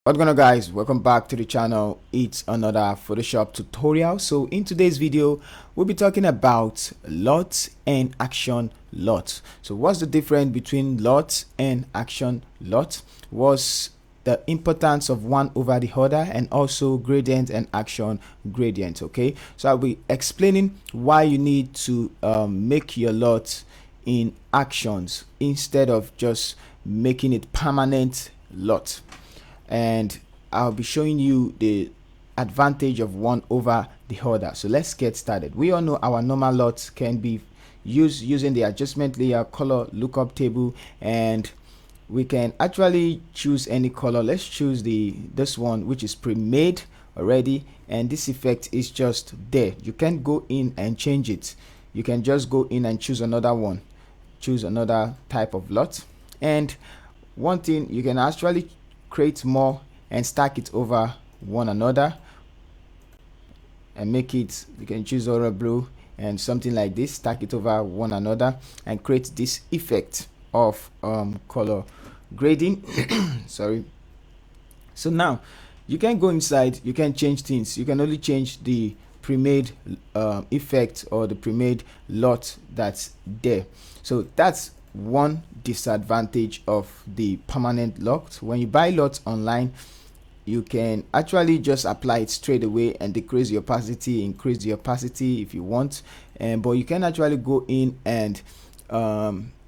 What's going on, guys? Welcome back to the channel. It's another Photoshop tutorial. So in today's video we'll be talking about LUTs and action LUTs. So what's the difference between LUTs and action LUT? What's the importance of one over the other, and also gradient and action gradient. Okay, so I'll be explaining why you need to make your LUT in actions instead of just making it permanent LUT, and I'll be showing you the advantage of one over the other. So let's get started. We all know our normal LUTs can be used using the adjustment layer, color lookup table, and we can actually choose any color. Let's choose this one, which is pre-made already, and this effect is just there. You can go in and change it. You can just go in and choose another one, choose another type of LUT. And one thing, you can actually create more and stack it over one another and make it, you can choose aura blue and something like this, stack it over one another and create this effect of color grading. Sorry. So now you can go inside, you can change things. You can only change the pre-made effect or the pre-made LUT that's there. So that's one disadvantage of the permanent LUT. When you buy LUT online, you can actually just apply it straight away and decrease the opacity, increase the opacity if you want, but you can actually go in and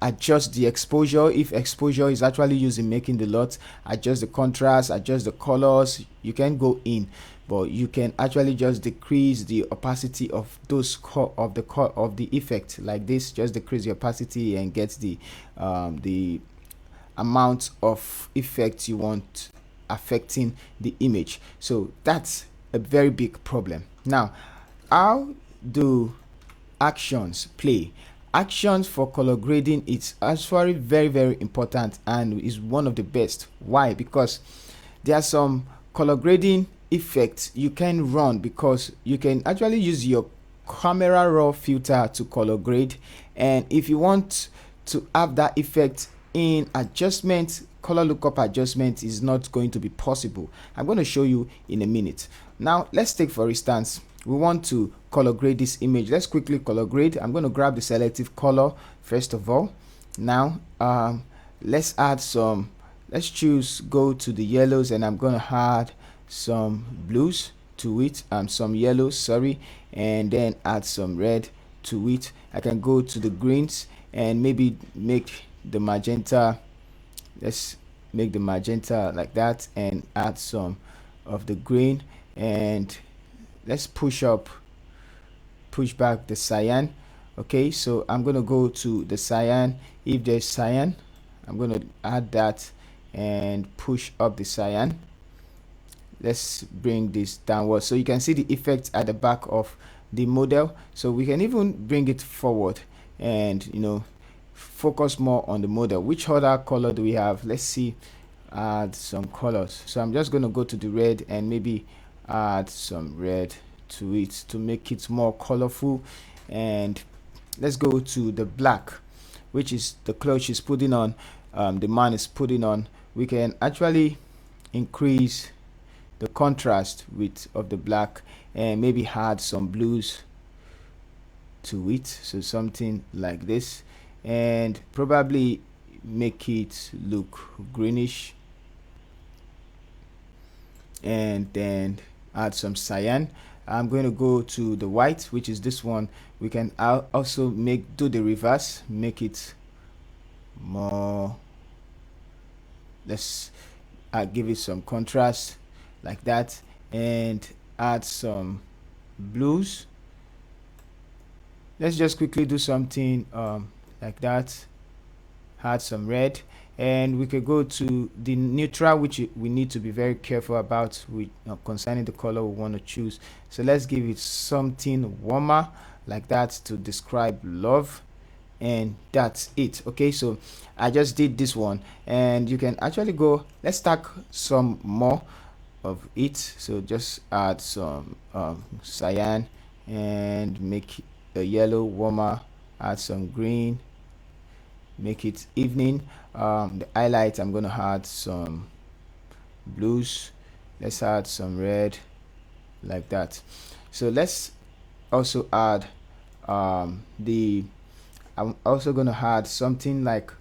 adjust the exposure. If exposure is actually used in making the LUT, adjust the contrast, adjust the colors. You can go in, but you can actually just decrease the opacity of those of the effect like this. Just decrease the opacity and get the amount of effect you want affecting the image. So that's a very big problem. Now, how do actions play? Actions for color grading, it's actually very important and is one of the best. Why? Because there are some color grading effects you can run, because you can actually use your camera raw filter to color grade, and if you want to have that effect in adjustment, color lookup adjustment is not going to be possible. I'm going to show you in a minute. Now let's take, for instance, we want to color grade this image. Let's quickly color grade. I'm going to grab the selective color first of all. Now let's add some, let's choose, go to the yellows, and I'm going to add some blues to it, some yellows, sorry, and then add some red to it. I can go to the greens and maybe make the magenta. Let's make the magenta like that and add some of the green, and let's push back the cyan. Okay, so I'm gonna go to the cyan. If there's cyan, I'm gonna add that and push up the cyan. Let's bring this downward so you can see the effect at the back of the model. So we can even bring it forward and, you know, focus more on the model. Which other color do we have? Let's see, add some colors. So I'm just going to go to the red and maybe add some red to it to make it more colorful. And let's go to the black, which is the clothes she's putting on, the man is putting on. We can actually increase the contrast of the black and maybe add some blues to it, so something like this, and probably make it look greenish, and then add some cyan. I'm going to go to the white, which is this one. We can also do the reverse, make it more, let's give it some contrast like that, and add some blues. Let's just quickly do something like that, add some red, and we could go to the neutral, which we need to be very careful about concerning the color we want to choose. So let's give it something warmer like that to describe love, and that's it. Okay, so I just did this one, and you can actually go, let's stack some more of it. So just add some cyan and make the yellow warmer, add some green, make it evening. The highlight, I'm gonna add some blues, let's add some red, like that. So let's also add I'm also going to add something like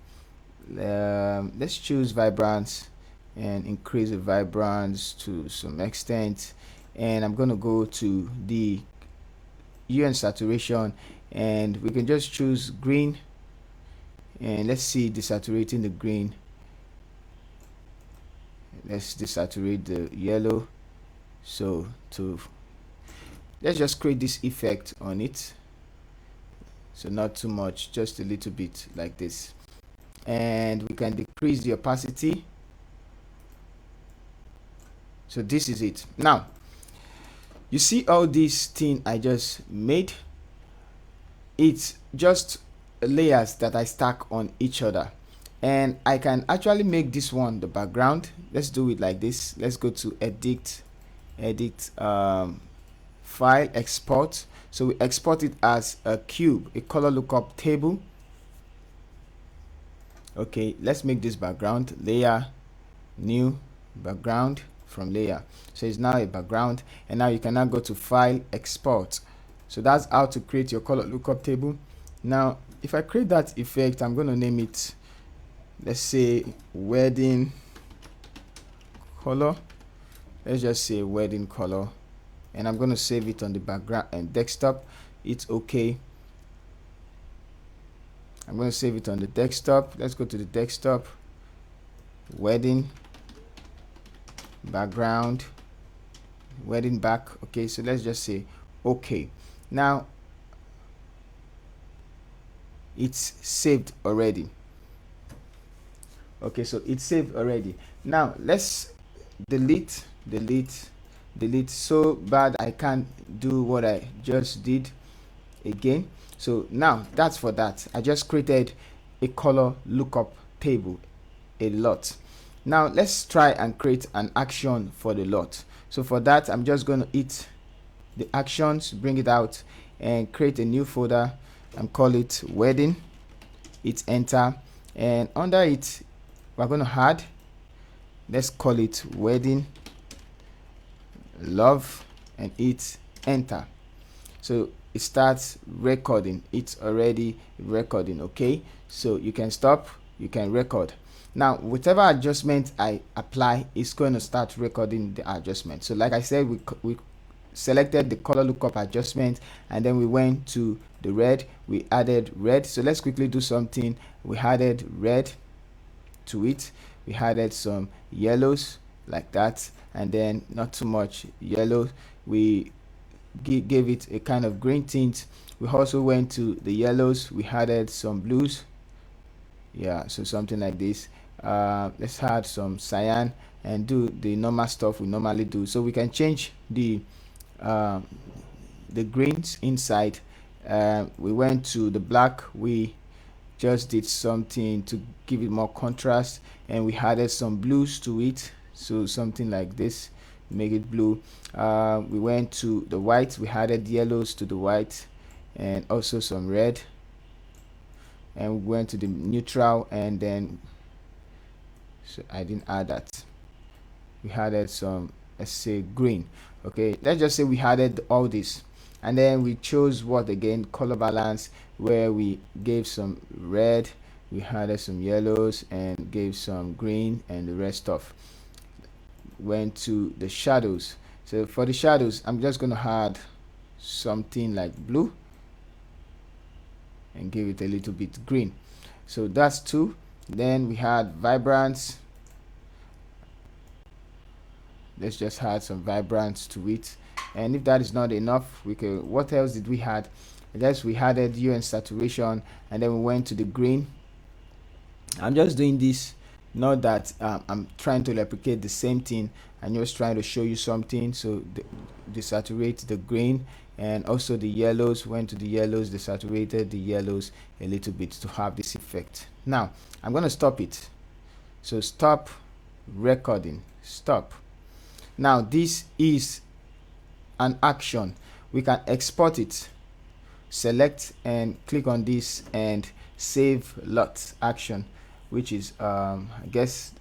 let's choose vibrance and increase the vibrance to some extent, and I'm going to go to the hue and saturation, and we can just choose green, and let's see desaturating the green. Let's desaturate the yellow. So let's just create this effect on it, so not too much, just a little bit like this, and we can decrease the opacity. So this is it. Now you see all this thing I just made, it's just layers that I stack on each other, and I can actually make this one the background. Let's do it like this. Let's go to edit file, export. So we export it as a cube, a color lookup table. Okay, let's make this background, layer, new background, from layer. So it's now a background, and now you can now go to file, export. So that's how to create your color lookup table. Now if I create that effect, I'm going to name it, let's say wedding color. Let's just say wedding color, and I'm going to save it on the background and desktop. It's okay. I'm going to save it on the desktop. Let's go to the desktop, wedding background, wedding back. Okay, so let's just say okay. Now it's saved already. Okay, so it's saved already. Now let's delete. So bad I can't do what I just did again. So now that's for that. I just created a color lookup table, a LUT. Now let's try and create an action for the LUT. So for that, I'm just going to hit the actions, bring it out, and create a new folder and call it wedding. Hit enter, and under it we're going to add, let's call it wedding love, and hit enter. So it starts recording. It's already recording. Okay, so you can stop, you can record. Now whatever adjustment I apply is going to start recording the adjustment. So like I said, we selected the color lookup adjustment, and then we went to the red, we added red. So let's quickly do something. We added red to it, we added some yellows like that, and then not too much yellow, we gave it a kind of green tint. We also went to the yellows, we added some blues, yeah, so something like this. Let's add some cyan and do the normal stuff we normally do. So we can change the greens inside. We went to the black, we just did something to give it more contrast, and we added some blues to it, so something like this, make it blue. We went to the white, we added yellows to the white, and also some red, and we went to the neutral, and then, so I didn't add that, we added some, let's say green. Okay, let's just say we added all this, and then we chose what again, color balance, where we gave some red, we added some yellows, and gave some green, and the rest stuff. Went to the shadows. So for the shadows, I'm just going to add something like blue and give it a little bit green. So that's two. Then we had vibrance. Let's just add some vibrance to it, and if that is not enough, we can, what else did we add? I guess we added hue and saturation, and then we went to the green. I'm just doing this, not that I'm trying to replicate the same thing, I'm just trying to show you something. So desaturate the green, and also the yellows, went to the yellows, desaturated the yellows a little bit to have this effect. Now I'm going to stop it. So stop recording, stop. Now this is an action. We can export it, select and click on this and save LUT action, which is I guess